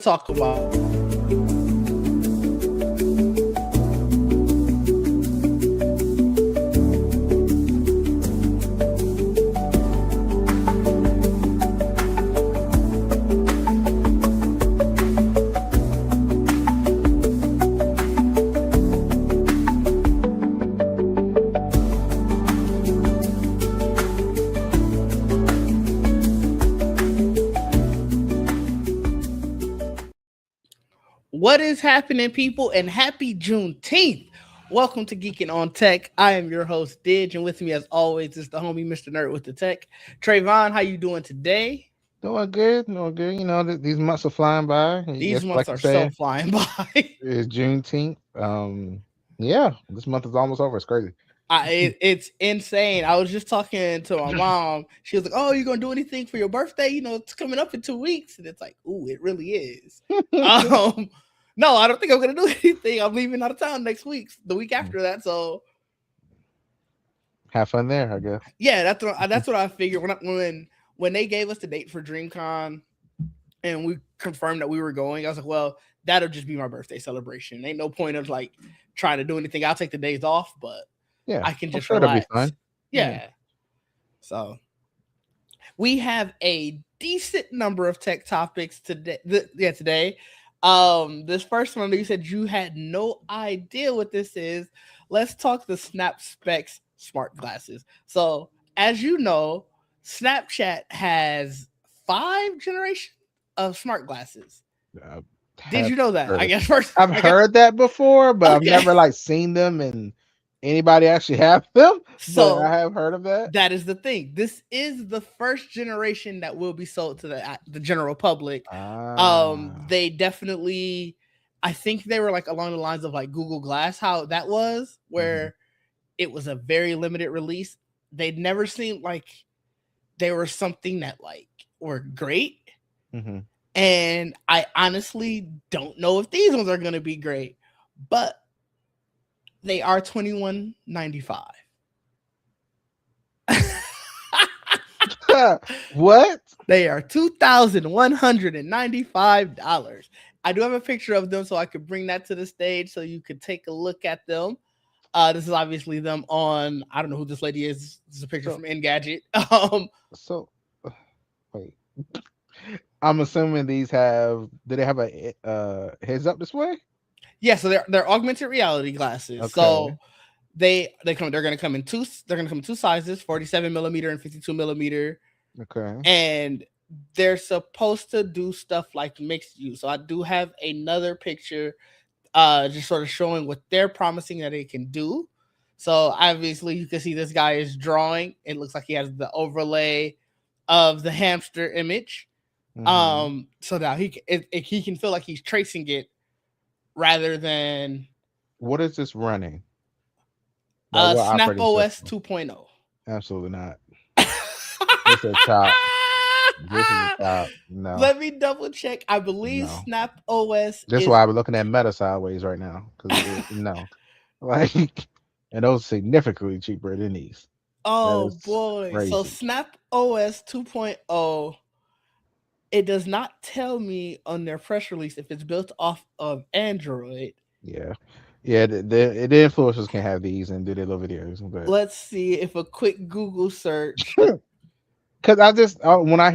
talk about what is happening, people, and happy Juneteenth. Welcome to Geekin on Tech. I am your host, Didge, and with me, as always, is the homie Mr. Nerd with the Tech. Trayvon, how you doing today? Doing good, doing good. These months are flying by. These Yes, months like you are so said, flying by. it's Juneteenth. Yeah, this month is almost over. It's crazy. It's insane. I was just talking to my mom. She was like, "Oh, you gonna do anything for your birthday? You know, it's coming up in 2 weeks." And it's like, "Ooh, it really is." Um, no, I don't think I'm gonna do anything. I'm leaving out of town next week, the week after that. So Have fun there, I guess. yeah, that's what I figured when they gave us the date for DreamCon and we confirmed that we were going. I was like, well, that'll just be my birthday celebration. Ain't no point of like trying to do anything. I'll take the days off, but Yeah, I can I'm just sure it'll be relax. fun. Yeah. Yeah. So we have a decent number of tech topics today. Today. This first one, you said you had no idea what this is. Let's talk the Snap Specs smart glasses. So, as you know, Snapchat has 5 generations of smart glasses. I Did have you know that? I heard. guess first. I've I guess heard that before, but I've okay. never like seen them and anybody actually have them. But I So have heard of that. that is the thing. This is the first generation that will be sold to the general public. Ah. They definitely, I think they were like along the lines of like Google Glass, how that was, Hmm. where it was a very limited release. They'd never seemed like they were something that like were great, Hmm. and I honestly don't know if these ones are going to be great, but they are 21.95. What? They are $2,195. I do have a picture of them, so I could bring that to the stage so you could take a look at them. This is obviously them on. I don't know who this lady is. This is a picture So from Engadget. so wait. I'm assuming these have. Do they have a heads up display? Yeah, so they're augmented reality glasses. Okay. So they're gonna come in two. They're gonna come in two sizes: 47 millimeter and 52 millimeter, Okay. and they're supposed to do stuff like mixed use. So I do have another picture just sort of showing what they're promising that it can do. So obviously you can see this guy is drawing. It looks like he has the overlay of the hamster image. Hmm. So now he can feel like he's tracing it rather than What is this running? Like what Snap operating OS system? 2.0. Absolutely not. It's a top. This is a top. No, Let me double check. I believe no. Snap OS That's is. why I'm looking at Meta sideways right now because no, like, and those significantly cheaper than these. That Oh is boy. So crazy. Snap OS 2.0, it does not tell me on their press release if it's built off of Android. Yeah, yeah. The influencers can have these and do their little videos, but Let's see if a quick Google search. because I just when I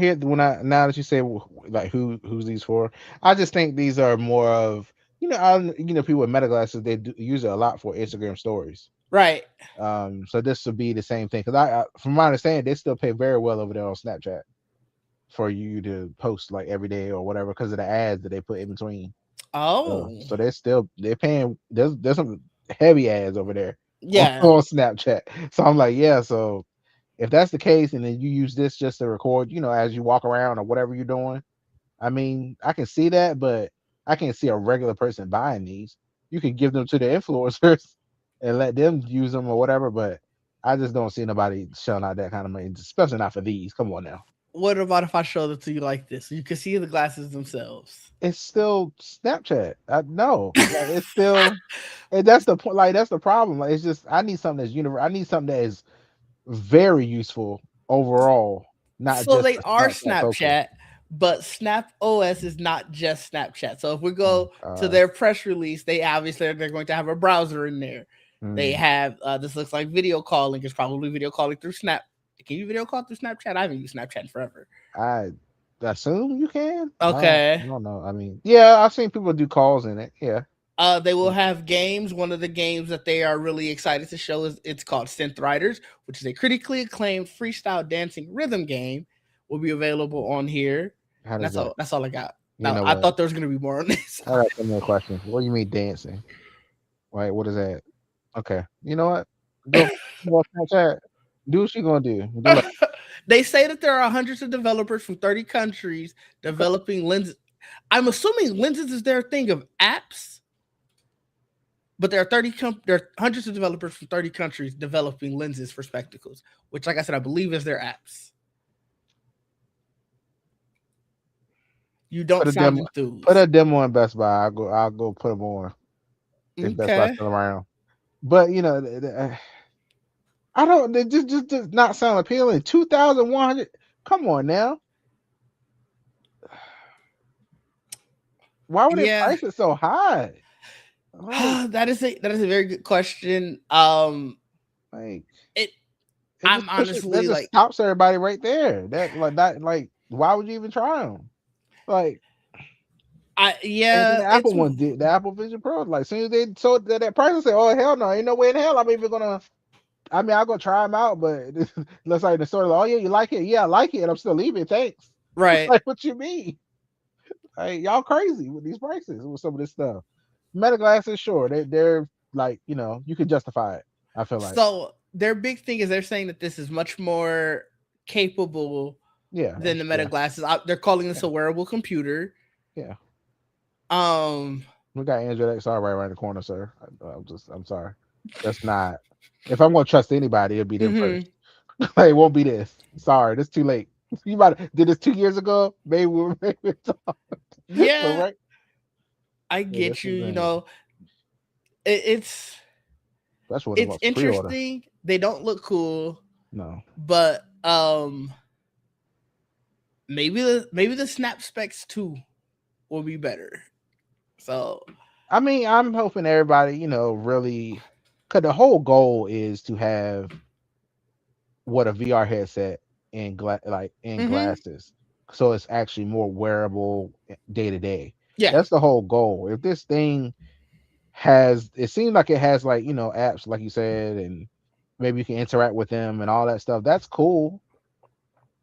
now that you say like who's these for, I just think these are more of people with meta glasses they use it a lot for Instagram stories. Right. So this would be the same thing because from my understanding, they still pay very well over there on Snapchat for you to post like every day or whatever because of the ads that they put in between. Oh. So they're paying. There's some heavy ads over there on, Yeah. on Snapchat. So I'm like, yeah. So if that's the case, and then you use this just to record, as you walk around or whatever you're doing, I mean, I can see that, but I can't see a regular person buying these. You could give them to the influencers and let them use them or whatever, but I just don't see nobody shelling out that kind of money, especially not for these. Come on now. What about if I showed it to you like this? So you can see the glasses themselves. It's still Snapchat. No, like it's still, and that's the point. Like that's the problem. Like it's just I need something that's universal. I need something that is very useful overall, not So just they for are Snapchat focus. Snapchat, but Snap OS is not just Snapchat. So if we Oh go to gosh. their press release, they obviously they're going to have a browser in there. They Mm. have this looks like video calling. It's probably video calling through Snap. Can you video call through Snapchat? I haven't used Snapchat in forever. I assume you can. Okay. I don't know. I mean, yeah, I've seen people do calls in it. Yeah. They will have games. One of the games that they are really excited to show is it's called Synth Riders, which is a critically acclaimed freestyle dancing rhythm game. Will be available on here. How And does that's that? all. That's all I got. You Now know I what? thought there was gonna be more on this. I got some more questions. What do you mean dancing? Right? What is that? Okay. You know what? Go Snapchat. Do what you gonna do. Good luck. They say that there are hundreds of developers from 30 countries developing lenses. I'm assuming lenses is their thing of apps, but there are hundreds of developers from 30 countries developing lenses for spectacles, which, like I said, I believe is their apps. You Put don't a sound demo. Put enthused. a demo in Best Buy. I'll go put them on if Best Buy's Okay. still around. But I don't. They just does not sound appealing. 2,100. Come on now. Why would they Yeah. price it so high? Like, That is a very good question. like It it I'm just pushes. honestly That just like, stops everybody right there. That like that like. Why would you even try them? Like, and then yeah, the it's Apple one did the Apple Vision Pro. Like, as soon as they sold that price, I said, "Oh hell no, ain't no way in hell I'm even gonna." I mean, I'll go try them out, but let's like the store. Like, oh yeah, you like it? Yeah, I like it. And I'm still leaving. Thanks. right. Like, what you mean? Like, y'all crazy with these prices with some of this stuff. Meta glasses, sure, they're like you can justify it. I feel like So their big thing is they're saying that this is much more capable yeah, than the Meta yeah, glasses. They're calling this yeah, a wearable computer. yeah. Um, We got Android XR right around the corner, sir. I'm sorry. That's not. If I'm gonna trust anybody, it'll be them mhm. first. Like, it won't be this. Sorry, this too late. You might did this 2 years ago. Maybe we'll maybe talk. But Yeah, right, I yeah, this get you. is It, it's that's what it it's was pre-order. interesting. They don't look cool, No, but maybe the Snap Specs 2 will be better. So, I mean, I'm hoping everybody, really, because the whole goal is to have what a VR headset in mhm. glasses, so it's actually more wearable day to day. Yeah. That's the whole goal. If this thing it seems like it has like apps like you said, and maybe you can interact with them and all that stuff. That's cool.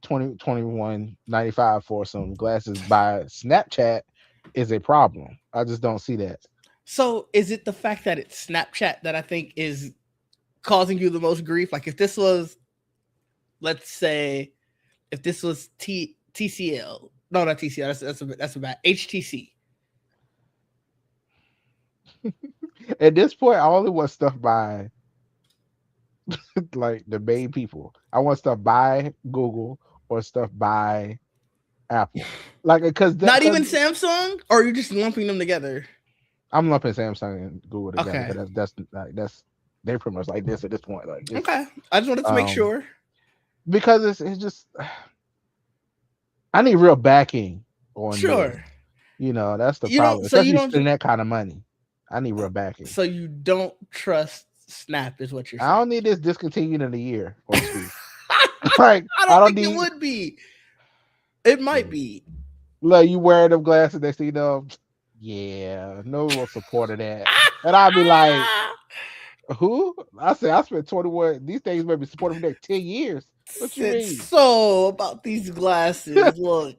21.95 for some glasses by Snapchat is a problem. I just don't see that. So, is it the fact that it's Snapchat that I think is causing you the most grief? Like, if this was, let's say, if this was TCL, no, not TCL. That's a bad HTC. At this point, I only want stuff by like the main people. I want stuff by Google or stuff by Apple. Like, Not because even Samsung, or are you just lumping them together? I'm lumping Samsung and Google together Okay. because that's they pretty much like this at this point. Like, just Okay. I just wanted to make um sure. because it's just I need real backing on this. Sure. That's the You don't. problem. So you Especially don't. spending that kind of money. I need real backing. So you don't trust Snap, is what you're I saying. don't need this discontinued in a year or two. Like, I I don't don't think it need would be. It might be. like you wearing them glasses next thing you know, yeah, no one will support of that. And I'll be like, who? I say I spent 21. These things may be supported for the next 10 years. What you It's mean? so about these glasses. Look,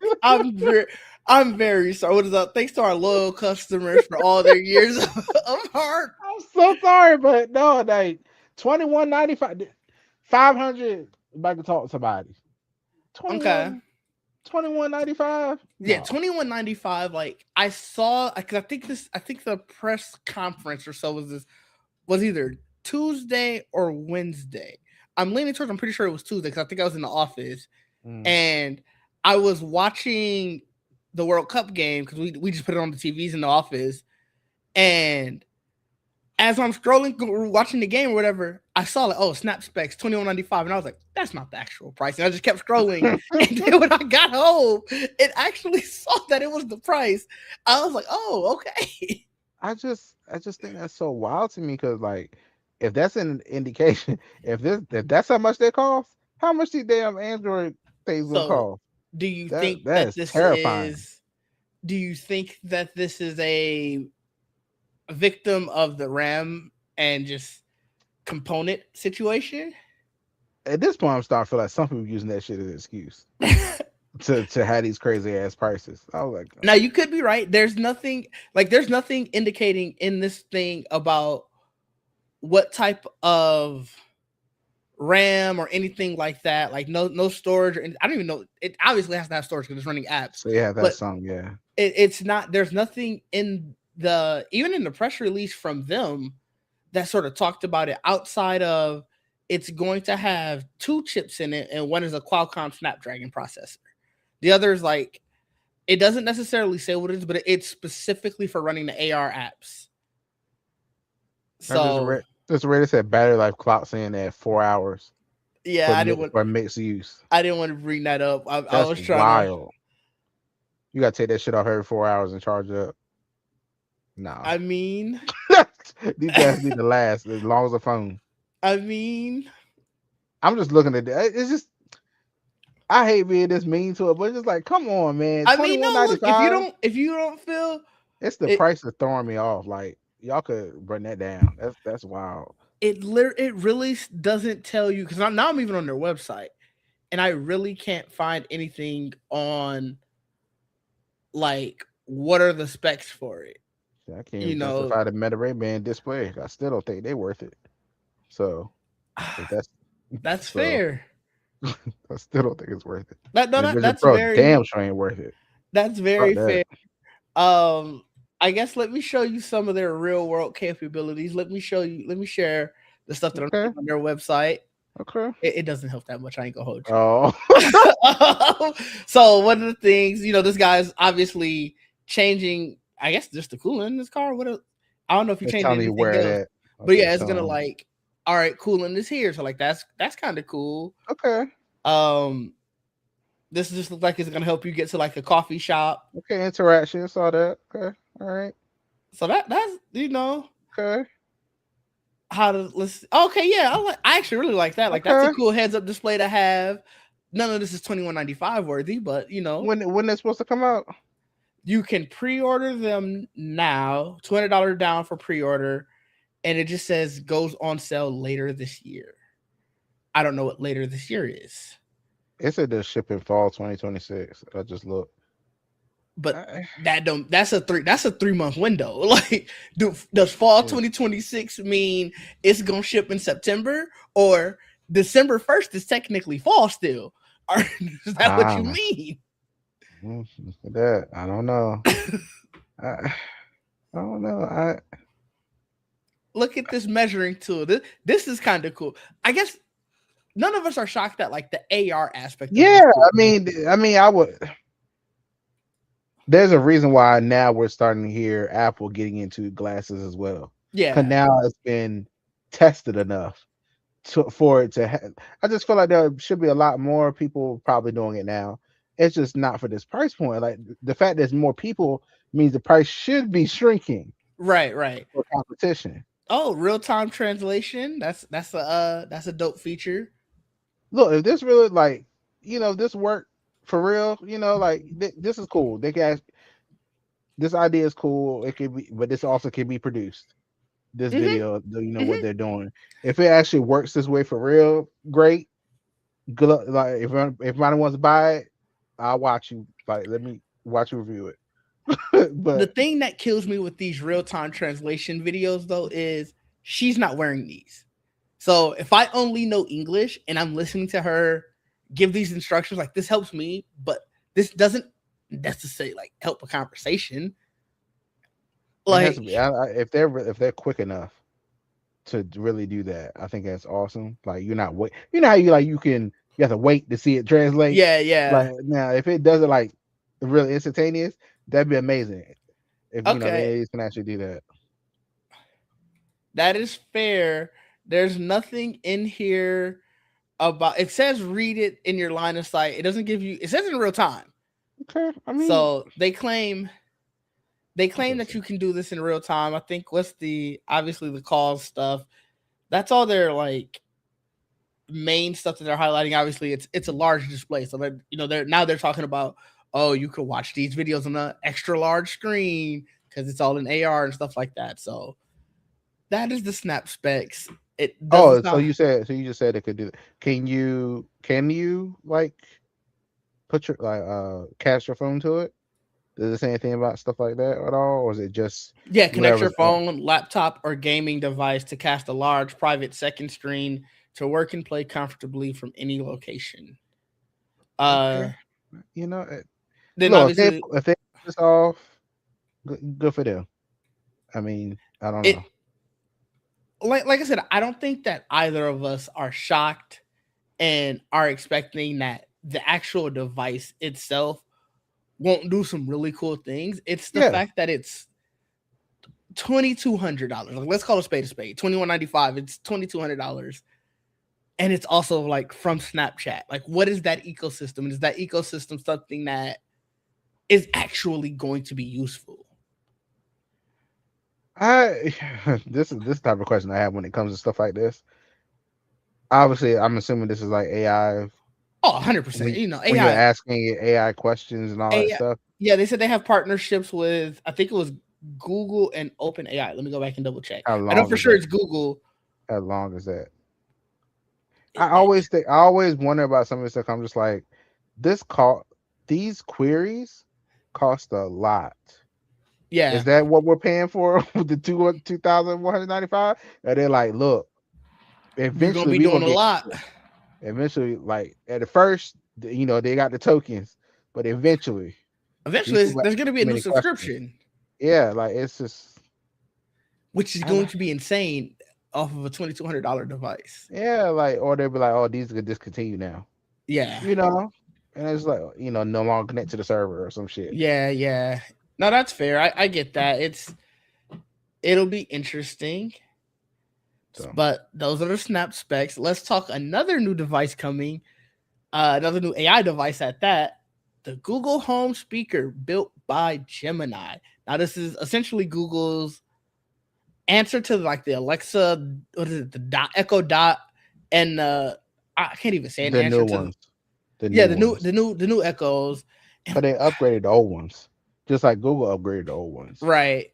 I'm very sorry. What is that? Thanks to our loyal customers for all their years of heart. I'm so sorry, but no, like 21.95, 500. If I could talk to somebody, Okay. 21, 21.95. Yeah, No, 21.95. Like I saw, because I think the press conference or so was either Tuesday or Wednesday. I'm leaning towards. I'm pretty sure it was Tuesday because I think I was in the office mm, and I was watching the World Cup game because we just put it on the TVs in the office. And as I'm scrolling, watching the game or whatever, I saw like, oh, Snap Specs 21.95, and I was like, that's not the actual price. And I just kept scrolling, and then when I got home, it actually saw that it was the price. I was like, oh, okay. I just think that's so wild to me because like if that's an indication, if that's how much they cost, how much these damn Android things gonna So, cost? do you That think that that is this terrifying. is? Do you think that this is a victim of the RAM and just component situation? At this point, I'm starting to feel like some people using that shit as an excuse to have these crazy ass prices. I was like, Now you could be right. There's nothing indicating in this thing about what type of RAM or anything like that. Like no storage or I don't even know. It obviously has to have storage because it's running apps, so yeah, that's but something. Yeah, it's not. There's nothing in the even in the press release from them that sort of talked about it outside of it's going to have two chips in it, and one is a Qualcomm Snapdragon processor. The other is like it doesn't necessarily say what it is, but it's specifically for running the AR apps. I just So read it said battery life clocks in at 4 hours yeah, for mixed use. I didn't want to bring that up. I That's was trying to. wild. You gotta take that shit off every 4 hours and charge it up. Nah, I mean, these guys need to last as long as a phone. I mean, I'm just looking at that. It's just I hate being this mean to it, but it's just like, come on, man. I Twenty mean. one No, ninety look. five. If you don't feel It's the it, price that's throwing me off. Like y'all could bring that down. That's wild. it really doesn't tell you because now I'm even on their website, and I really can't find anything on like what are the specs for it. Shit, I can't You even know, justify the Meta Ray Ban display. I still don't think they worth it. So if that's that's so, fair. I still don't think it's worth it. That no, And the that Vision that's Pro very damn sure ain't worth it. that's Fuck very that. fair. Um, I guess let me show you some of their real world capabilities. Let me share the stuff that I'm Okay. seeing on their website. Okay. It doesn't help that much. I ain't gonna hold you. Oh. So one of the things, this guy's obviously changing. I guess just the coolant in this car. I don't know if he It's changed telling you anything where it else, at. but Okay, yeah, it's gonna so like, all right, coolant is here. So like that's kind of cool. okay. Um, this just looks like it's gonna help you get to like a coffee shop. Okay, interaction. Saw that. Okay. All right. So that's Okay. how to let's okay, yeah, I actually really like that. Like that's a Okay. cool heads up display to have. None of this is 21.95 worthy, but When it's supposed to come out? you can pre-order them now, $200 down for pre-order, and it just says goes on sale later this year. I don't know what later this year is. It said the ship in fall 2026. I just looked. But I, that's a 3 month window. Like, does fall yeah. 2026 mean it's gonna ship in September or December 1st is technically fall still? Or is that what you Ah, mean? look at that. I don't know. I, I don't know. Look at this measuring tool. This is kind of cool. I guess none of us are shocked at like the AR aspect of this Yeah. tool. I would. There's a reason why now we're starting to hear Apple getting into glasses as well. Cause Yeah. now it's been tested enough for it to. I just feel like there should be a lot more people probably doing it now. It's just not for this price point. Like the fact there's more people means the price should be shrinking Right, right. for competition. Oh, real time translation. That's a dope feature. Look, if this really like, this work for real, like this is cool. They can. This idea is cool. It could be, but this also can be produced. This Hmm. video, what Hmm. they're doing. If it actually works this way for real, great. Good luck. Like if anybody wants to buy it, I'll watch you. Like let me watch you review it. The But thing that kills me with these real time translation videos though is she's not wearing these. So if I only know English and I'm listening to her give these instructions, like this helps me, but this doesn't necessarily like help a conversation. it has to Like, be. If they're quick enough to really do that, I think that's awesome. Like you're not wait. You know how you have to wait to see it translate. yeah, yeah. Like now, if it does it like really instantaneous, that'd be amazing. If Okay. they can actually do that. That is fair. There's nothing in here about. It says read it in your line of sight. It doesn't give you. It says in real time. Okay, I mean, So they claim that interesting. you can do this in real time. I think what's the obviously the cause stuff. That's all their like main stuff that they're highlighting. Obviously, it's a large display, so they're talking about, oh, you could watch these videos on an extra large screen because it's all in AR and stuff like that. So that is the snap specs. It Oh, doesn't so sound. you just said it could do that. Can you like put your like cast your phone to it? Does it say anything about stuff like that at all, or is it just Yeah, connect your whatever's on? phone, laptop, or gaming device to cast a large private second screen to work and play comfortably from any location. Okay, Uh, look, then obviously if they pull this off, good for them. I mean, I don't it know. like I said, I don't think that either of us are shocked and are expecting that the actual device itself won't do some really cool things. It's the Yeah, fact that it's $2,200. Like, let's call a spade a spade. 21.95. It's $2,200, and it's also like from Snapchat. Like, what is that ecosystem? Is that ecosystem something that is actually going to be useful? I this type of question I have when it comes to stuff like this. Obviously, I'm assuming this is like AI Oh, 100%. when when you're AI, asking it AI questions and all that AI. stuff. Yeah, they said they have partnerships with, I think it was Google and OpenAI. Let me go back and double check. How I know long for is sure that? it's Google. How long is that? I always wonder about some of this stuff. I'm just like, this call these queries cost a lot. Is Yeah, that what we're paying for with the 2,195? And they're like, look, you're gonna eventually be we're doing gonna a get lot. eventually, like at the first, they got the tokens, but eventually these Eventually, people have there's gonna be a too new many questions. subscription, Yeah, like it's just which is I going don't to be insane off of a $2,200 device. yeah, like or they'll be like, oh, these could discontinue now. Yeah, You know? And it's like, no longer connect to the server or some shit. yeah. No, that's fair. I get that. It'll be interesting, So but those are the snap specs. Let's talk another new device coming. Another new AI device at that. The Google Home speaker built by Gemini. Now, this is essentially Google's answer to like the Alexa, what is it, the dot Echo Dot, and I can't even say an the answer new to ones. The yeah new the new ones. the new the new Echoes, and But they upgraded the old ones. Just like Google upgraded the old ones. right,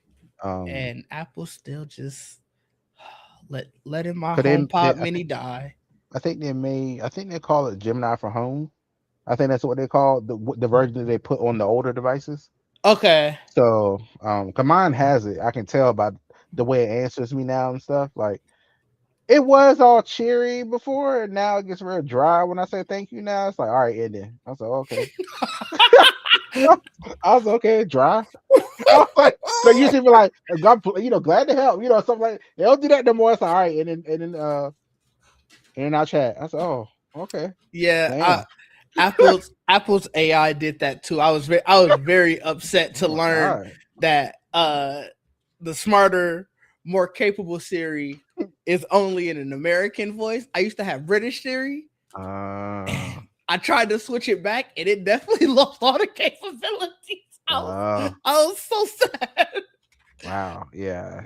Um, and Apple still just letting my cause they HomePod Mini die. I think they call it Gemini for Home. I think that's what they call the version that they put on the older devices. Okay, So, 'cause mine has it. I can tell by the way it answers me now and stuff. Like it was all cheery before, and now it gets real dry when I say thank you. Now it's like, all right, and then I was like, okay. I was okay, dry. I was like, so you should be like, God, glad to help, something like they don't do that no more. It's like, all right, and then I'll chat. I said, oh, okay, yeah. damn. Apple's AI did that too. I was very upset to I'm like, all learn right. that the smarter, more capable Siri is only in an American voice. I used to have British Siri. Uh, I tried to switch it back, and it definitely lost all the capabilities. I was, uh, I was so sad. wow, yeah.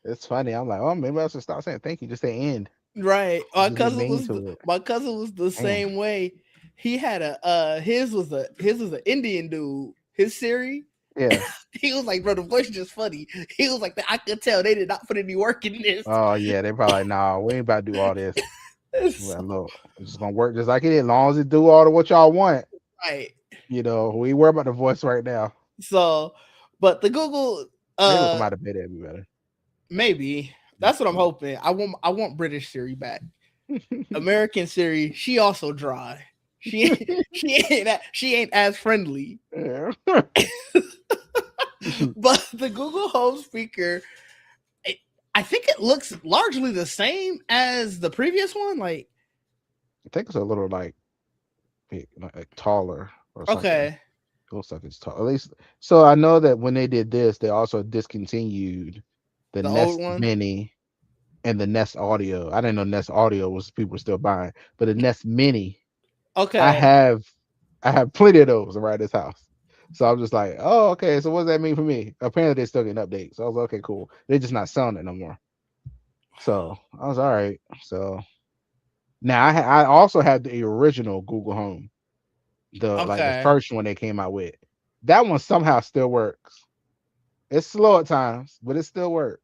It's funny. I'm like, oh, maybe I should stop saying thank you. Just say end. Right, my Just get cousin mean was to it. my cousin was the Damn. same way. He had his was an Indian dude. His Siri, Yeah. he was like, bro, the voice is just funny. He was like, I could tell they did not put any work in this. Oh yeah. They probably like, nah, we ain't about to do all this. It's Well, look, it's just gonna work just like it is. As long as it do all of what y'all want. right. We ain't worry about the voice right now. So, but the Google, Maybe we'll come out of bed, it'd be better. maybe that's what I'm hoping. I want British Siri back. American Siri, she also dry. She ain't as friendly. Yeah. But the Google Home speaker, it, I think it looks largely the same as the previous one. Like, I think it's a little like like taller or something. okay, It looks like it's tall. At least so I know that when they did this, they also discontinued the the old Nest one. Mini and the Nest Audio. I didn't know Nest Audio was people were still buying, but the Nest Mini, I Okay. have I have plenty of those around this house. So I'm just like, oh, okay. So what does that mean for me? Apparently they're still getting updates. So I was like, okay, cool. They're just not selling it no more. So I was all right. So now I also had the original Google Home, the Okay. first one they came out with. That one somehow still works. It's slow at times, but it still works.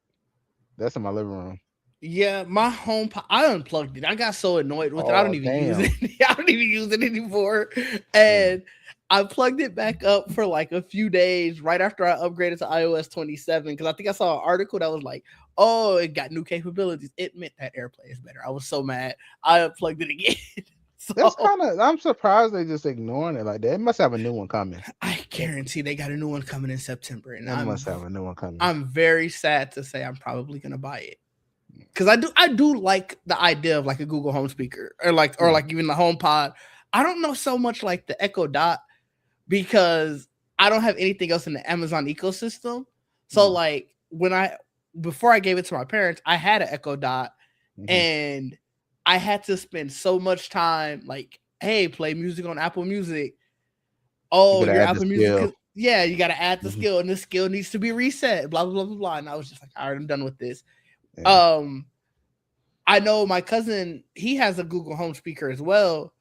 That's in my living room. Yeah, my home I unplugged it. I got so annoyed with it. I don't Oh even use it. damn. I don't even use it anymore. Yeah. And I plugged it back up for like a few days right after I upgraded to iOS 27 because I think I saw an article that was like, "Oh, it got new capabilities." It meant that AirPlay is better. I was so mad. I unplugged it again. That's So kind of. I'm surprised they just ignoring it like that. It must have a new one coming. I guarantee they got a new one coming in September, and It must have a new one coming. I'm very sad to say I'm probably gonna buy it because I do like the idea of like a Google Home speaker or Yeah. like even the Home Pod. I don't know so much like the Echo Dot because I don't have anything else in the Amazon ecosystem. So Mm, like when I before I gave it to my parents, I had an Echo Dot mhm. and I had to spend so much time like, hey, play music on Apple Music. You Oh, gotta your add the Apple Music, skill. yeah, you got to add the Mhm. skill, and this skill needs to be reset. Blah blah blah blah blah. And I was just like, all right, I'm done with this. Yeah. Um, I know my cousin, he has a Google Home speaker as well.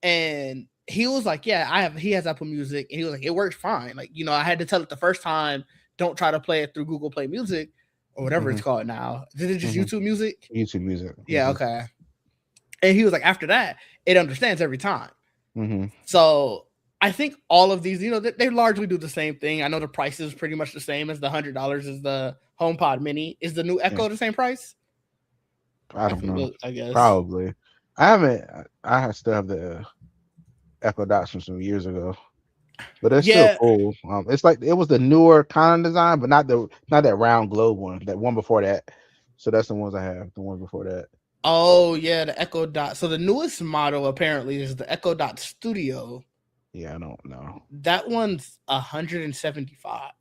And he was like, yeah, he has Apple Music. And he was like, it works fine. Like, I had to tell it the first time, don't try to play it through Google Play Music or whatever it's Mhm. called now. Is it just Mhm. YouTube Music? YouTube Music. Yeah, okay. And he was like, after that, it understands every time. Mhm. So I think all of these, they largely do the same thing. I know the price is pretty much the same as the $100 is the HomePod Mini. Is the new Yeah. Echo the same price? I I don't know. forget, I guess. Probably. I haven't. Still have the Echo Dots from some years ago, but it's still Yeah. cool. It's like it was the newer kind of design, but not that round globe one. That one before that. So that's the ones I have. The ones before that. Oh yeah, the Echo Dot. So the newest model apparently is the Echo Dot Studio. Yeah, I don't know. That one's 175.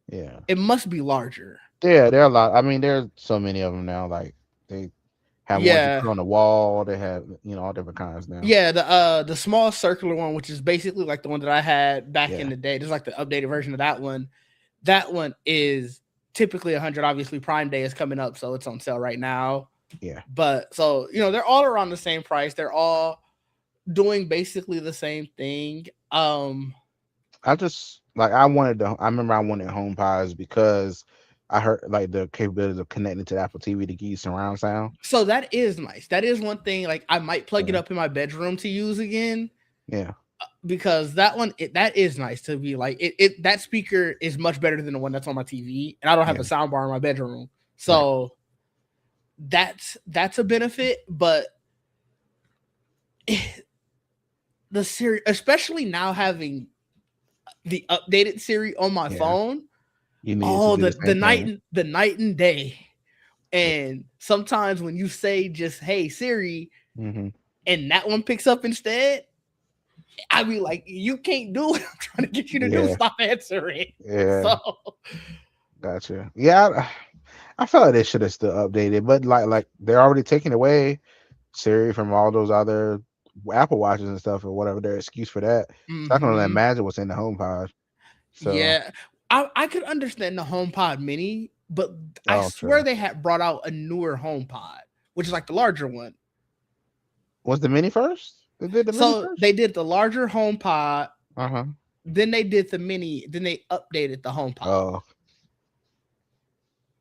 Yeah. It must be larger. Yeah, there are a lot. I mean, there's so many of them now. Like they have ones you Yeah. put on the wall. They have all different kinds now. Yeah, the small circular one, which is basically like the one that I had back in Yeah, the day. Just like the updated version of that one. That one is typically 100. Obviously, Prime Day is coming up, so it's on sale right now. yeah. But so they're all around the same price. They're all doing basically the same thing. I just like I wanted to. I remember I wanted home pods because I heard like the capabilities of connecting to the Apple TV to give you surround sound. So that is nice. That is one thing. Like I might plug it Yeah, up in my bedroom to use again yeah, because that is nice to be like that speaker is much better than the one that's on my TV, and I don't have yeah. a sound bar in my bedroom, Right. so that's a benefit. But the Siri, especially now having the updated Siri on my Yeah, phone, you needed to oh do the the same night thing. and the night and day. Yeah. And sometimes when you say just "Hey Siri," Mm-hmm. and that one picks up instead, I be like, you can't do what I'm trying to get you to do. Yeah, Stop answering. yeah. So Gotcha. Yeah, I feel like they should have still updated, but like they're already taking away Siri from all those other Apple Watches and stuff or whatever their excuse for that. So I can only hmm imagine what's in the HomePod. So, yeah, I could understand the HomePod Mini, but I oh, swear true. they had brought out a newer HomePod, which is like the larger one. Was the mini first? They did the mini So first? they did the larger HomePod, Uh-huh. then they did the Mini, then they updated the HomePod. Oh,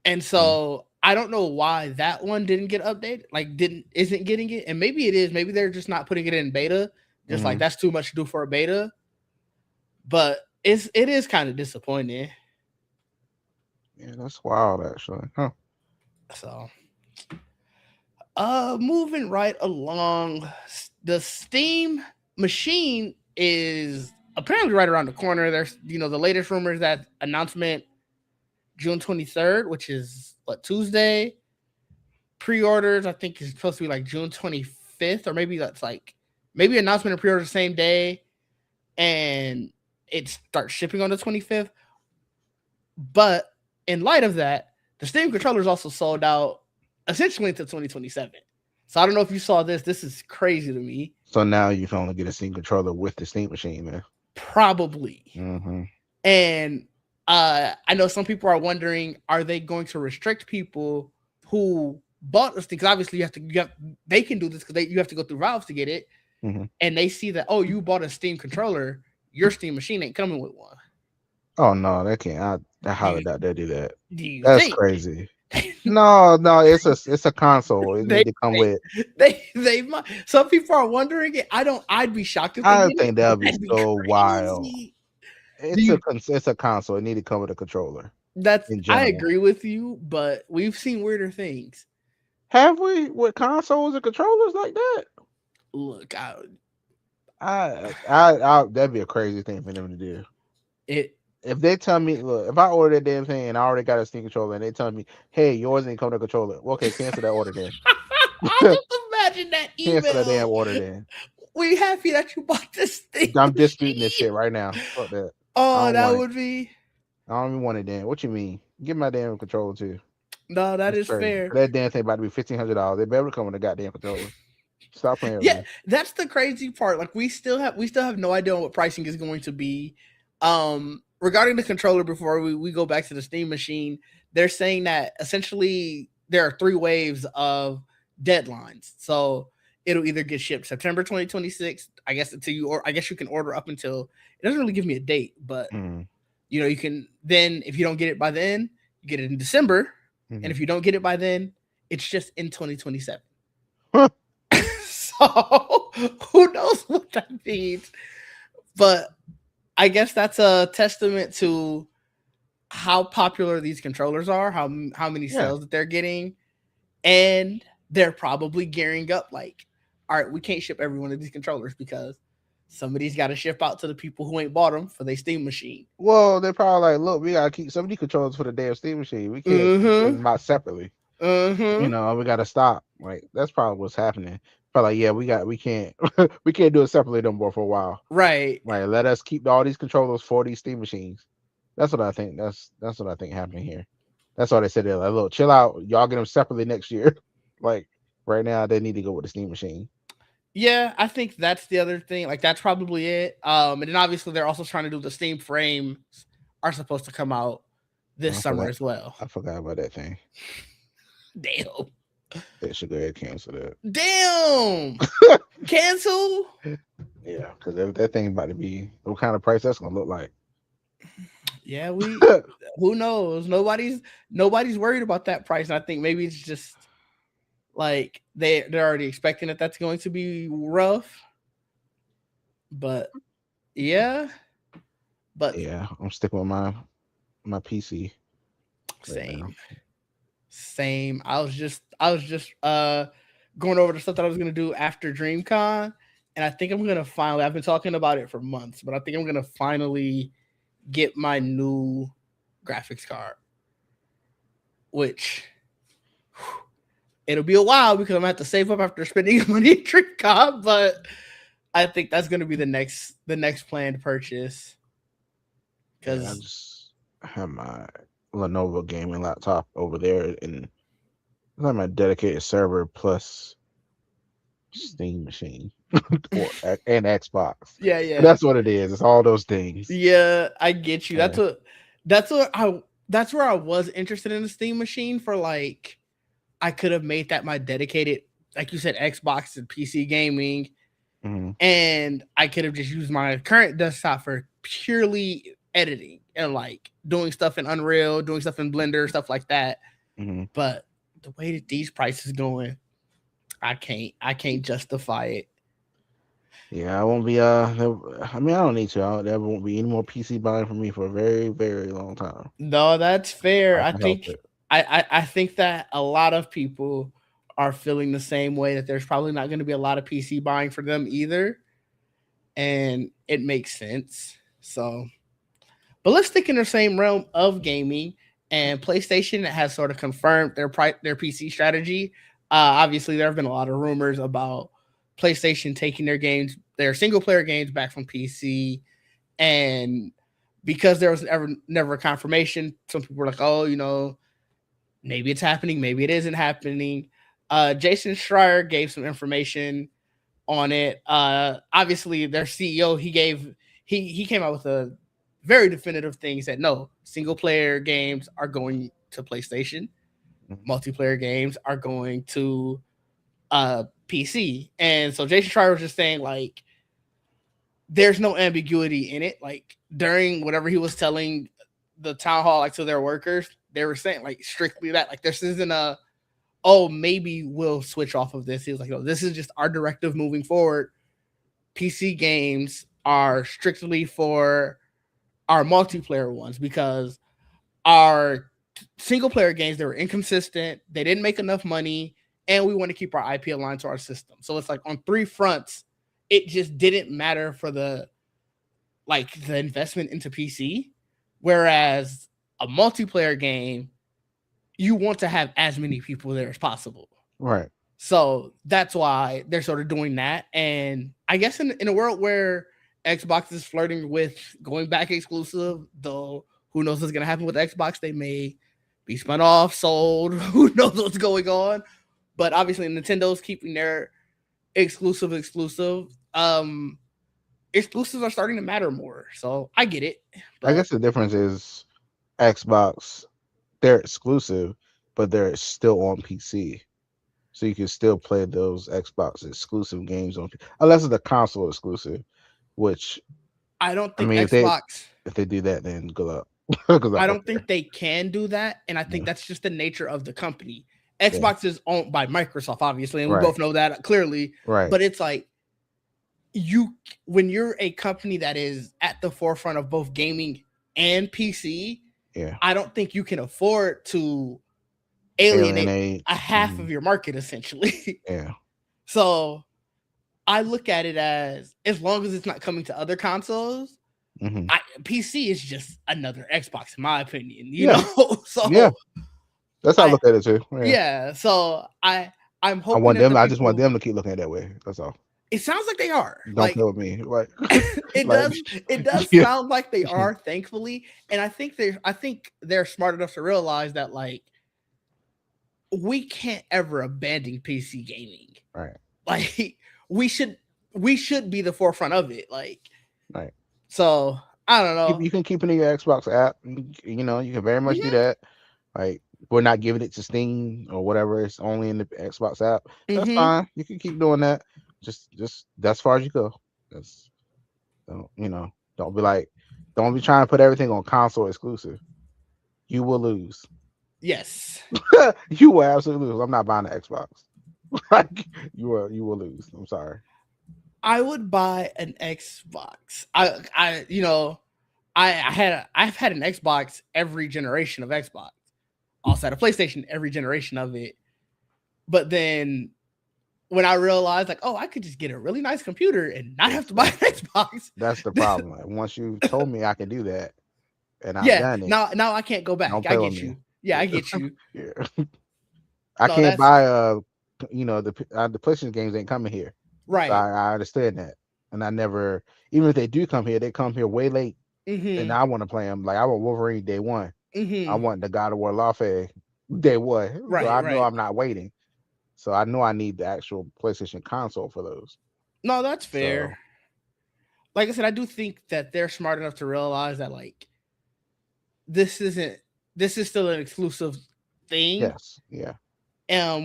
And mm, so I don't know why that one didn't get updated, like didn't isn't getting it. And maybe it is, maybe they're just not putting it in beta. Just like mhm. that's too much to do for a beta. But it is kind of disappointing. Yeah, that's wild actually. Huh. So moving right along, the Steam machine is apparently right around the corner. There's the latest rumors that announcement June 23rd, which is what, Tuesday. Pre-orders I think is supposed to be like June 25th, or maybe that's like maybe announcement and pre-order the same day, and it starts shipping on the 25th. But in light of that, the Steam controller is also sold out essentially until 2027. So I don't know if you saw this. This is crazy to me. So now you can only get a Steam controller with the Steam machine, man. Probably. Mm-hmm. And I know some people are wondering, are they going to restrict people who bought this thing? Because obviously they can do this because you have to go through Valve to get it. Mm-hmm. And they see that, oh, you bought a Steam controller, your Steam machine ain't coming with one. Oh no, they can't. I Do highly you doubt they do that. do you That's think crazy. No, it's a console. It they need to come with. they might? Some people are wondering it. I don't. I'd be shocked if they I did it, think that but would be that'd be so wild. crazy. Do you? It's a console. It need to come with a controller That's in I general. agree with you, but we've seen weirder things. Have we with consoles and controllers like that? Look, That'd be a crazy thing for them to do. it. If they tell me, look, if I order that damn thing and I already got a Steam controller, and they tell me, hey, yours ain't come to controller, well, okay, cancel that order then. I just imagine that Cancel that damn email. order then. We happy that you bought this thing. I'm disputing this shit right now. Fuck that. I Oh, don't that want it. would be. I don't even want it then. What you mean? Give me my damn controller too. No, that That's is crazy. fair. That damn thing about to be $1,500. They better come with a goddamn controller. Stop playing with Yeah, me. that's the crazy part. Like we still have no idea what pricing is going to be. Regarding the controller, before we go back to the Steam machine, they're saying that essentially there are 3 waves of deadlines. So it'll either get shipped September 2026, I guess, until you, or I guess you can order up until, it doesn't really give me a date, but Mm-hmm. you can then, if you don't get it by then, you get it in December. Mm-hmm. And if you don't get it by then, it's just in 2027. Huh. So who knows what that means? But I guess that's a testament to how popular these controllers are, how many Yeah. sales that they're getting, and they're probably gearing up. Like, all right, we can't ship every one of these controllers because somebody's got to ship out to the people who ain't bought them for their Steam machine. Well, they're probably like, look, we gotta keep some of these controllers for the damn Steam machine. We can't keep putting Mm-hmm. them out separately. Mm-hmm. We gotta stop. Like that's probably what's happening. Probably like, yeah, we can't we can't do it separately no more for a while. Right. Like let us keep all these controllers for these Steam machines. That's what I think. That's what I think happening here. That's why they said they're like, look, chill out. Y'all get them separately next year. Like right now, they need to go with the Steam machine. Yeah, I think that's the other thing. Like that's probably it. And then obviously they're also trying to do the Steam frames are supposed to come out this I summer forgot. as well. I forgot about that thing. Damn. They should go ahead and cancel that. Damn. Cancel. Yeah, because that thing about to be what kind of price that's gonna look like. Yeah, who knows? Nobody's worried about that price. And I think maybe it's just like they're already expecting that that's going to be rough. But yeah. But Yeah, I'm sticking with my PC. Same. Same. I was just going over the stuff that I was gonna do after DreamCon. And I think I'm gonna finally, I've been talking about it for months, but I think I'm gonna finally get my new graphics card. Which it'll be a while because I'm gonna have to save up after spending money at DreamCon, but I think that's gonna be the next planned purchase. Because I just have my Lenovo gaming laptop over there, and I have my dedicated server plus Steam machine and Xbox. yeah. That's what it is. It's all those things. Yeah, I get you. Yeah. That's where I was interested in the Steam machine for. Like, I could have made that my dedicated, like you said, Xbox and PC gaming, and I could have just used my current desktop for purely editing and like doing stuff in Unreal, doing stuff in Blender, stuff like that. But the way that these prices going, I can't justify it. Yeah, I won't be. I mean, I don't need to. There won't be any more PC buying for me for a very, very long time. No, that's fair. I I can help think it. I think that a lot of people are feeling the same way, that there's probably not going to be a lot of PC buying for them either. And it makes sense. So, but let's stick in the same realm of gaming, and PlayStation has sort of confirmed their PC strategy. Obviously, there have been a lot of rumors about PlayStation taking their single player games back from PC, and because there was never a confirmation, some people were like, oh, Maybe it's happening, maybe it isn't happening. Jason Schreier gave some information on it. Obviously, their CEO he came out with a very definitive thing. He said no, single player games are going to PlayStation, Mhm. multiplayer games are going to PC. And so Jason Schreier was just saying like there's no ambiguity in it. Like during whatever he was telling the town hall, like to their workers, they were saying like strictly that like this isn't a oh maybe we'll switch off of this. He was like, no, this is just our directive moving forward. PC games are strictly for our multiplayer ones because our single player games they were inconsistent, they didn't make enough money, and we want to keep our IP aligned to our system. So it's like on three fronts, it just didn't matter for the investment into PC. Whereas a multiplayer game, you want to have as many people there as possible. Right. So that's why they're sort of doing that. And I guess in a world where Xbox is flirting with going back exclusive, though who knows what's going to happen with Xbox? They may be spun off, sold. Who knows what's going on? But obviously, Nintendo's keeping their exclusive. Exclusives are starting to matter more. So I get it. I But guess the difference is Xbox, they're exclusive, but they're still on PC. So you can still play those Xbox exclusive games on unless it's a console exclusive, which I don't I think mean Xbox if they do that then good luck. Because I I don't don't care. think they can do that, and I think Yeah. that's just the nature of the company. Yeah. Xbox is owned by Microsoft, obviously, and we Right. both know that clearly. Right. But it's like you, when you're a company that is at the forefront of both gaming and PC, Yeah. I don't think you can afford to alienate Alienate. a half of your market, essentially. Yeah. So I look at it as long as it's not coming to other consoles, Hmm. PC is just another Xbox, in my opinion. Yeah. Yeah. So That's how I I look at it too. Yeah. yeah, so I'm I hoping want that them. the I just want people. them to keep looking at it that way. That's all. It sounds like they are Don't play like with me. Like, it like, does. It does yeah. sound like they are, thankfully, and I think they're smart enough to realize that like we can't ever abandon PC gaming. Right. Like we should we should be the forefront of it. Like Right. so, I don't know. You can keep it in your Xbox app. You can very much do Yeah. that. Like, we're not giving it to Steam or whatever. It's only in the Xbox app. That's Mm-hmm. fine. You can keep doing that. Just that's far as you go. That's don't be like, don't be trying to put everything on console exclusive. You will lose. Yes. You will absolutely lose. I'm not buying the Xbox. Like, you will lose. I'm sorry. I would buy an Xbox. I've had an Xbox every generation of Xbox. Also had a PlayStation every generation of it. But then when I realized like, oh, I could just get a really nice computer and not have Yes, to buy an Xbox. that's the problem. Like, once you told me I can do that and I've Yeah, done it, now I can't go don't back. I play with get me. you. Yeah, I get you. Yeah. I No, can't that's buy the PlayStation games ain't coming here. So right. I understand that, and I never, even if they do come here, they come here way late, and Mm-hmm. I want to play them. Like, I want Wolverine day one. I Mm-hmm. want the God of War Lawfare day one. So Right, I know right. I'm not waiting. So I know I need the actual PlayStation console for those. No, that's fair. So Like I said, I do think that they're smart enough to realize that like this isn't this is still an exclusive thing. yes, yeah,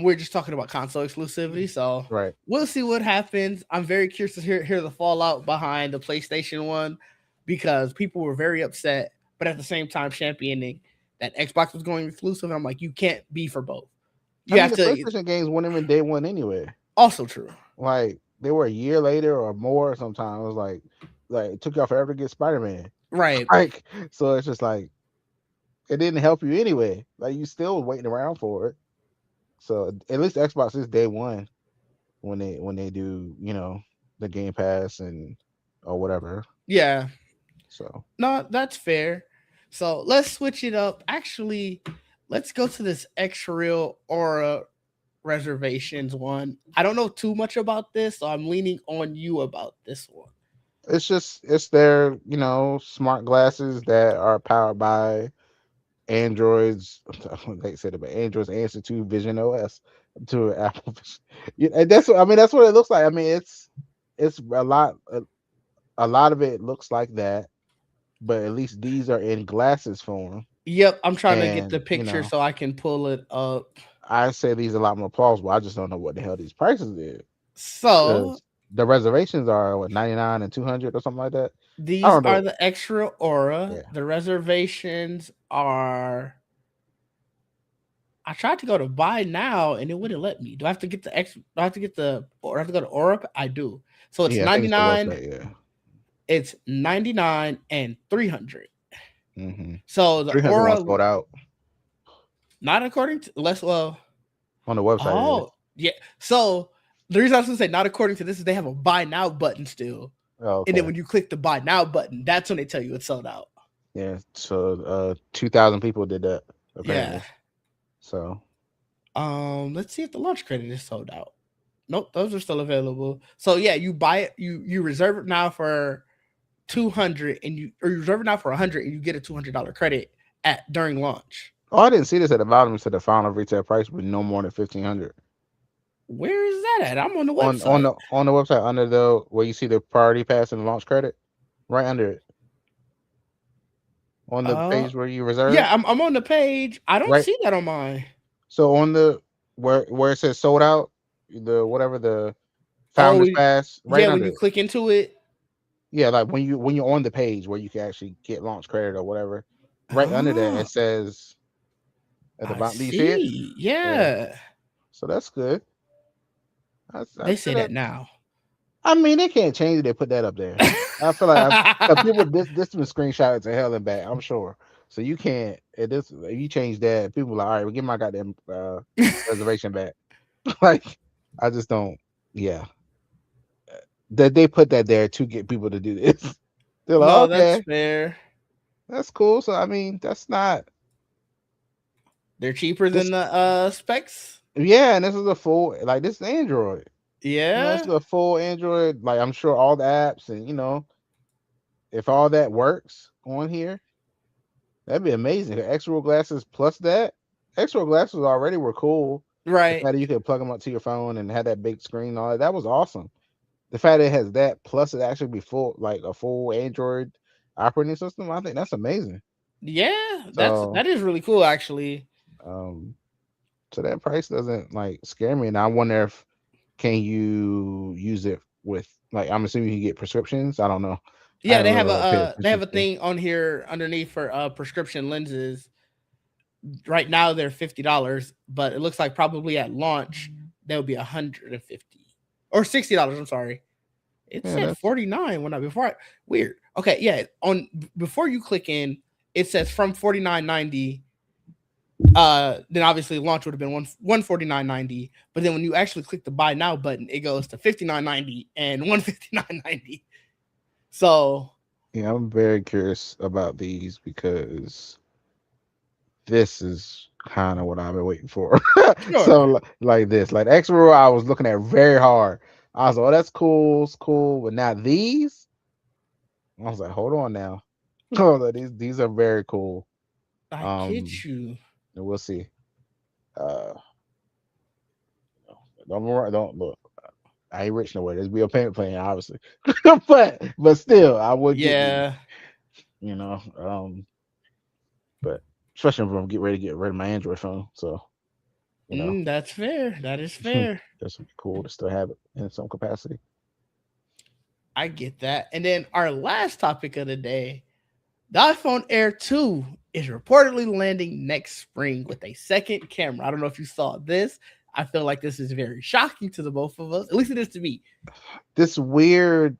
We're just talking about console exclusivity, so right. we'll see what happens. I'm very curious to hear the fallout behind the PlayStation one because people were very upset, but at the same time championing that Xbox was going exclusive. And I'm like, you can't be for both. I You mean, have the to. PlayStation games weren't even day one anyway. Also true. Like, they were a year later or more. Sometimes it was like it took y'all forever to get Spider-Man. Right. Like, so it's just like, it didn't help you anyway. Like, you still waiting around for it. So at least Xbox is day one when they do the Game Pass and or whatever. Yeah. So No, that's fair. So let's switch it up. Actually, let's go to this X Real Aura reservations one. I don't know too much about this, so I'm leaning on you about this one. it's their smart glasses that are powered by Androids, they said about Androids answer to Vision OS to Apple Vision. Yeah, and that's what I mean. That's what it looks like. I mean, it's a lot of it looks like that, but at least these are in glasses form. Yep, I'm trying to get the And picture so I can pull it up. I say these a lot more plausible. I just don't know what the hell these prices is So because the reservations are what 99 and 200 or something like that. I these don't are know. the extra aura. Yeah, The reservations are. I tried to go to buy now and it wouldn't let me. Do I have to get the X? Do I have to get the? Or I have to go to Aura? I do. So it's yeah, I think ninety it's the nine. website. Yeah, It's 99 and 300. hmm So the 300 Aura, sold out not according to less. Well, on the website. It is. oh yeah. So the reason I was gonna say not according to this is they have a buy now button still, Oh, and then okay. when you click the buy now button, that's when they tell you it's sold out. Yeah. So 2,000 people did that Yeah. apparently. So Let's see if the launch credit is sold out. Nope, those are still available. So yeah, you buy it, you reserve it now for 200, and you reserve it now for 100, and you get a $200 credit at during launch. oh, I didn't see this at the bottom. It said the final retail price would no more than 1,500 Where is that at? I'm on the on website. the website under the where you see the priority pass and launch credit, right under it on the Uh, page where you reserve, yeah, I'm on the page. I don't right? see that on mine. So on the where it says sold out, the whatever the Oh, founders pass, right yeah, when under you it. click into it. Yeah, like when you're on the page where you can actually get launch credit or whatever, right under that Oh, it says at the I bottom. Do you see it? see. Yeah. Yeah, So that's good. I they say say that that. now. I mean, they can't change it. They put that up there. I feel like cause people this been screenshot to hell and back. I'm sure. So you can't. If you change that, people are like, all right, well, give my goddamn reservation back. Like, I just don't. Yeah, that they put that there to get people to do this. They're No, like, that's okay, fair. that's cool. So I mean, that's not They're cheaper than this. the specs. Yeah, and this is a full like this is Android. This Yeah, is a full Android. Like I'm sure all the apps and if all that works on here, that'd be amazing. The extra glasses plus that extra glasses already were cool. The right. fact that you could plug them up to your phone and have that big screen and all that, that was awesome. The fact that it has that plus it actually be full like a full Android operating system, I think that's amazing. Yeah, So that is really cool actually. um so that price doesn't like scare me. And I wonder if can you use it with like I'm assuming you can get prescriptions. I don't know. I Yeah, haven't really like paid they attention have a to. thing on here underneath for prescription lenses. Right now they're $50, but it looks like probably at launch they'll be 150 or $60. I'm sorry. It Yeah, said that's 49 when I before I, weird. Okay, yeah, on before you click in, it says from 49.90. Then obviously launch would have been 149.90, but then when you actually click the buy now button, it goes to 59.90 and 159.90. So yeah. I'm very curious about these because this is kind of what I've been waiting for. sure. So like this, like the X rule, I was looking at very hard. I was like, oh, that's cool, it's cool. But now these, I was like, hold on now. Oh, these are very cool. I Um, get you. and we'll see. Uh, don't look. I ain't rich nowhere. There's be a payment plan, obviously, but still, I would get these. Yeah. You know, but especially if I'm get ready to get rid of my Android phone. So you know, That's fair. That is fair. this would be cool to still have it in some capacity. I get that. And then our last topic of the day, the iPhone Air 2 is reportedly landing next spring with a second camera. I don't know if you saw this. I feel like this is very shocking to the both of us. At least it is to me. This weird,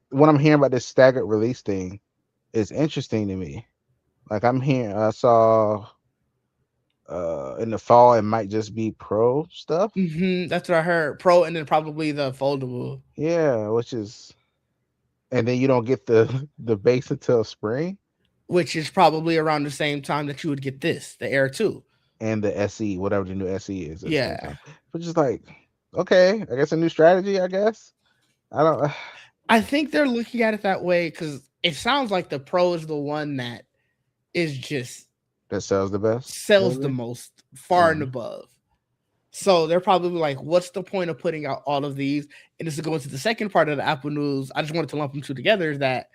what I'm hearing about this staggered release thing is interesting to me. Like I'm hearing, I saw in the fall it might just be pro stuff. That's what I heard. Pro and then probably the foldable, Yeah, which is, and then you don't get the the base until spring which is probably around the same time that you would get this, the Air 2. and the SE, whatever the new SE is at the same Yeah. time. But just like, okay, I guess a new strategy. I guess I don't. I think they're looking at it that way because it sounds like the Pro is the one that is just That sells the best, sells the maybe. most, far and Uh, above. So they're probably like, what's the point of putting out all of these? And this is going to the second part of the Apple news. I just wanted to lump them two together. Is that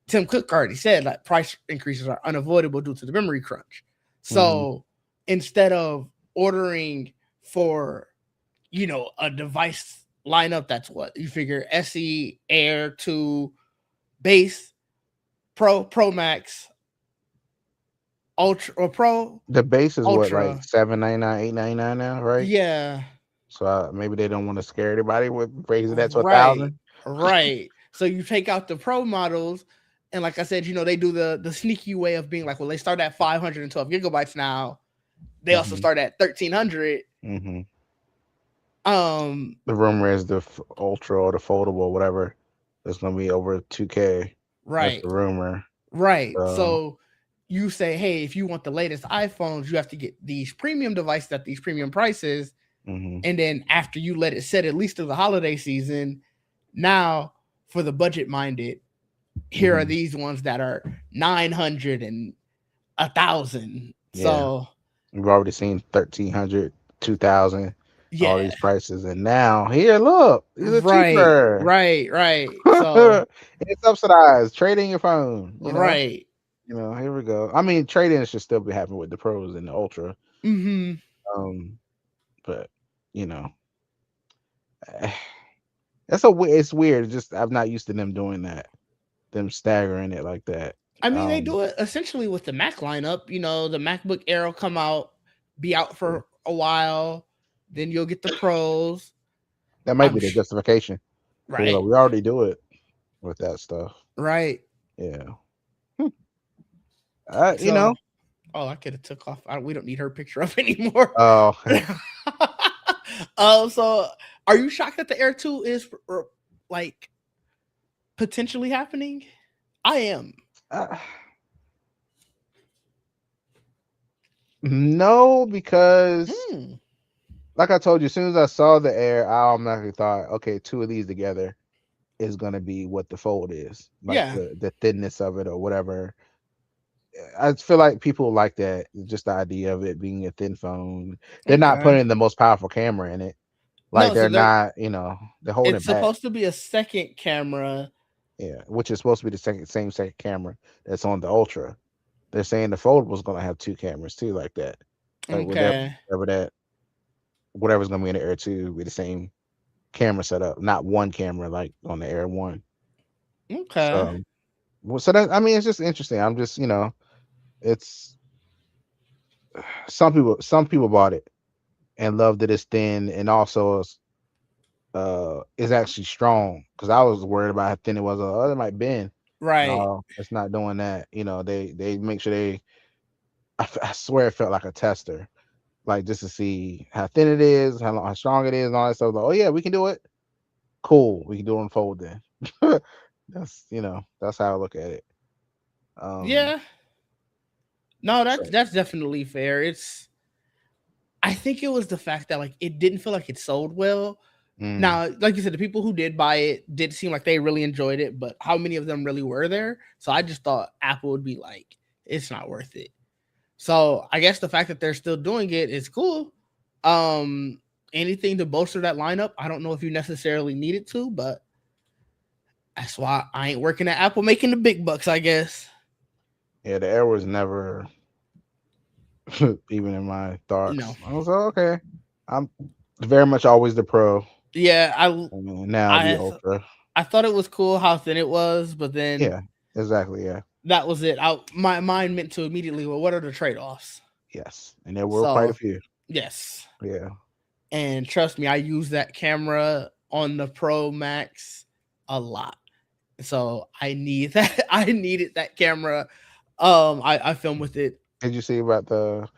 Tim Cook already said like price increases are unavoidable due to the memory crunch. mhm. So instead of ordering for, a device lineup, that's what you figure SE, Air 2, Base, Pro Max, Ultra or Pro, The base is what, like Ultra. 7.99, 8.99 now, right? Yeah, So maybe they don't want to scare everybody with raising that to a right, thousand. right. So you take out the Pro models, and like I said, they do the sneaky way of being like, well, they start at 512 gigabytes now. They also Hmm. start at 1300. Hmm. Um, The rumor is the ultra or the foldable or whatever is going to be over 2K. That's right, the rumor. right. So, So you say, hey, if you want the latest iPhones, you have to get these premium devices at these premium prices. hmm, And then after you let it set at least through the holiday season, now for the budget minded, here are hmm, these ones that are 900 and 1,000. yeah, So we've already seen 1,300, 2,000, all yeah, these prices, and now here, look, these are right, cheaper. right, right. So It's subsidized. Trade in your phone. right. Here we go. I mean, trade in should still be happening with the pros and the ultra. Mm-hmm. Um, but you know, it's weird. It's just I'm not used to them doing that. Them staggering it like that. I mean, they Um, do it essentially with the Mac lineup. The MacBook Air will come out, be out yeah. for a while, then you'll get the pros. That might I'm be the justification. Cause right, we already do it with that stuff. right. Yeah. You So, know. oh, I could have took off. We don't need her picture up anymore. Oh, So are you shocked that the Air 2 is like potentially happening? I am. uh, no, because Hmm. like I told you, as soon as I saw the air, I automatically thought, okay, two of these together is gonna be what the fold is, like Yeah. the thinness of it or whatever. I feel like people like that, just the idea of it being a thin phone. They're not Okay. putting the most powerful camera in it. Like No, so they're not, they're holding it's it back. supposed to be a second camera. Yeah, which is supposed to be the same second camera that's on the Ultra. They're saying the foldable's gonna have two cameras too, like that. Like Okay. whatever's gonna be in the Air 2 be the same camera setup, not one camera like on the Air 1. Okay. So, so that I mean, it's just interesting. I'm just, it's some people bought it and loved it as thin, and also is actually strong. Because I was worried about how thin it was. Oh, it might bend. Right. No, it's not doing that. They make sure they. I swear it felt like a tester, like just to see how thin it is, how strong it is, and all that stuff. Like, oh yeah, we can do it. Cool, we can do it on fold then. That's how I look at it. Um, Yeah. No, that's so that's definitely fair. I think it was the fact that like it didn't feel like it sold well. mm, Now, like you said, the people who did buy it did seem like they really enjoyed it, but how many of them really were there? So I just thought Apple would be like, it's not worth it. So I guess the fact that they're still doing it is cool. Anything to bolster that lineup, I don't know if you necessarily need it to, but that's why I ain't working at Apple making the big bucks, I guess. yeah, the Air was never even in my No. thoughts. I was like, okay, I'm very much always the pro, Yeah, I and now the I ultra. I thought it was cool how thin it was, but then Yeah, exactly. Yeah, that was it. My mind meant to immediately, well, what are the trade-offs? yes, and there were quite a So few. yes. Yeah, And trust me, I use that camera on the Pro Max a lot. So I need that. I needed that camera. I film with it. did you see about the?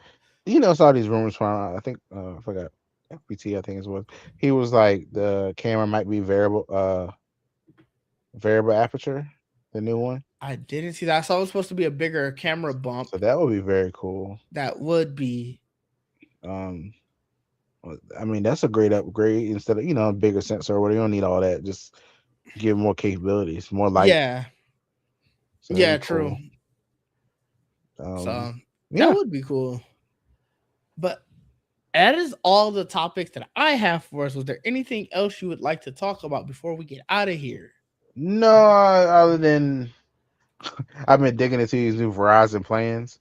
Saw these rumors from I think I forgot FPT. I think it was. He was like the camera might be variable aperture, the new one. I didn't see that. I saw it was supposed to be a bigger camera So bump. that would be very cool. That would be, Um, I mean that's a great upgrade instead of a bigger sensor where you don't need all that. Just give more capabilities, more light. yeah, So that'd yeah, be true. cool. So that Yeah. would be cool. But that is all the topics that I have for us. Was there anything else you would like to talk about before we get out of here? No, other than I've been digging into these new Verizon plans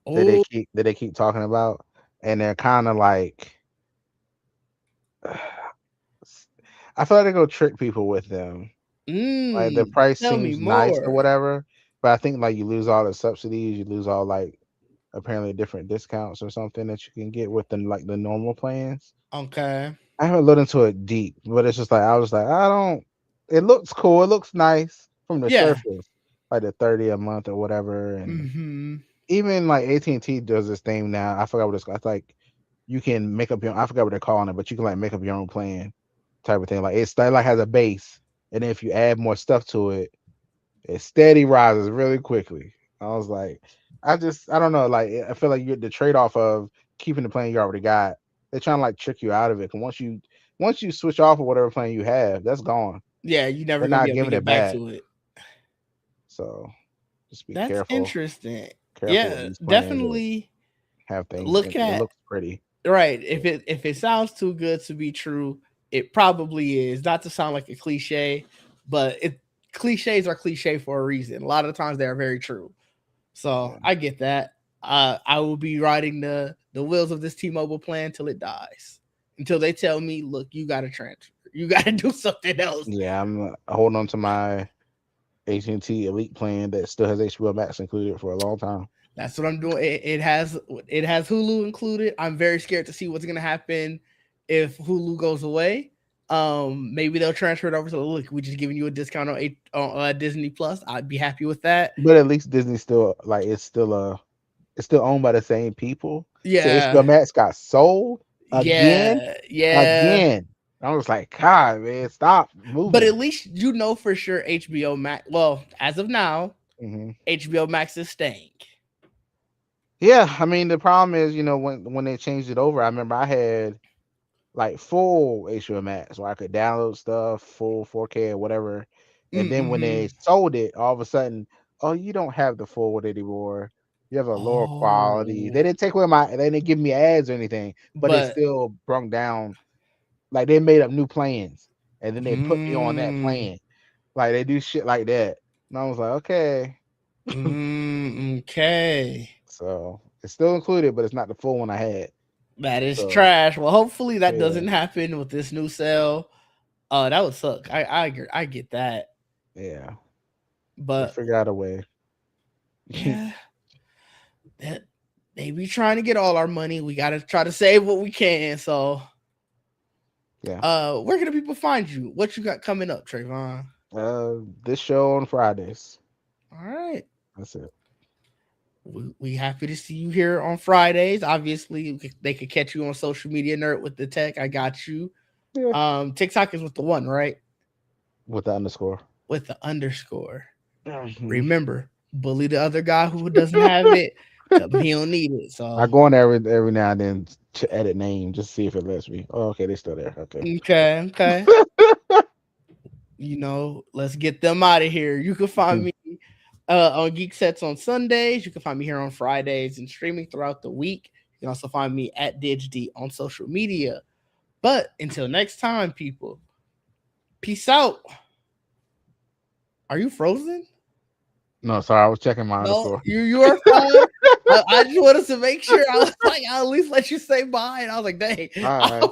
Oh, that they keep talking about, and they're kind of like I feel like they go trick people with them. Like the price tell me seems nice or more. whatever, but I think like you lose all the subsidies, you lose all like apparently different discounts or something that you can get with the like the normal plans. Okay. I haven't looked into it deep, but it's just like I was like, I don't. It looks cool. It looks nice from the Yeah. surface, like the 30 a month or whatever. And Mm-hmm. even like AT&T does this thing now. I forgot what it's called. It's like you can make up your. I forgot what they're calling it, but you can like make up your own plan, type of thing. Like it's like has a base, and then if you add more stuff to it, it steady rises really quickly. I was like, I don't know. Like I feel like you're the trade off of keeping the plan you already got. They're trying to like trick you out of it. And once you switch off of whatever plan you have, that's gone. Yeah, you're never They're gonna be not able to giving get it back back. to it. So just be That's careful. interesting. Careful with Yeah, these plans that definitely have things. look It at looks pretty. right. If it sounds too good to be true, it probably is. Not to sound like a cliche, but cliches are cliche for a reason. A lot of the times they are very true. So Yeah. I get that. I will be riding the wheels of this T-Mobile plan till it dies. Until they tell me, look, you got to transfer. You got to do something else. Yeah, I'm holding on to my AT&T Elite plan that still has HBO Max included for a long time. That's what I'm doing. It has Hulu included. I'm very scared to see what's gonna happen if Hulu goes away. Maybe they'll transfer it over to look. We just giving you a discount on Disney Plus. I'd be happy with that. But at least Disney still like it's still owned by the same people. So HBO Yeah, Max got sold again, yeah, yeah. again. I was like, God, man, stop But at moving. least you know for sure HBO Max. Well, as of now, Hmm. HBO Max is staying. Yeah, I mean the problem is, when they changed it over, I remember I had like full HBO Max where I could download stuff, full 4K or whatever. And then when Mm-hmm. they sold it, all of a sudden, oh, you don't have the full one anymore. You have a lower quality. Oh, They didn't give me ads or anything, but it but still brung down. Like they made up new plans, and then they put me on that mm, plan. Like they do shit like that, and I was like, okay. okay. So it's still included, but it's not the full one I had. That is So trash. Well, hopefully that yeah, doesn't happen with this new sale. That would suck. I get that, yeah, they but figure out a way. yeah, that they be trying to get all our money. We gotta try to save what we can. So, Yeah. where can the people find you? What you got coming up, Trayvon? This show on Fridays. All right, That's it. we happy to see you here on Fridays. Obviously, they could catch you on social media, nerd with the tech. I got you. Yeah. TikTok is with the one, right? With the underscore. With the underscore. Mhm. Remember, bully the other guy who doesn't have it. Tell him he don't need it. I So go on there every now and then to edit name just to see if it lets me. Oh, okay, they're still there. Okay. okay, okay. Let's get them out of here. You can find me on Geek Sets on Sundays. You can find me here on Fridays and streaming throughout the week. You can also find me at DidgeD on social media. But until next time, people, peace out. Are you frozen? No, sorry, I was checking my No, underscore. you are fine. I just wanted to make sure. I was like, I'll at least let you say bye. And I was like, dang, All I right.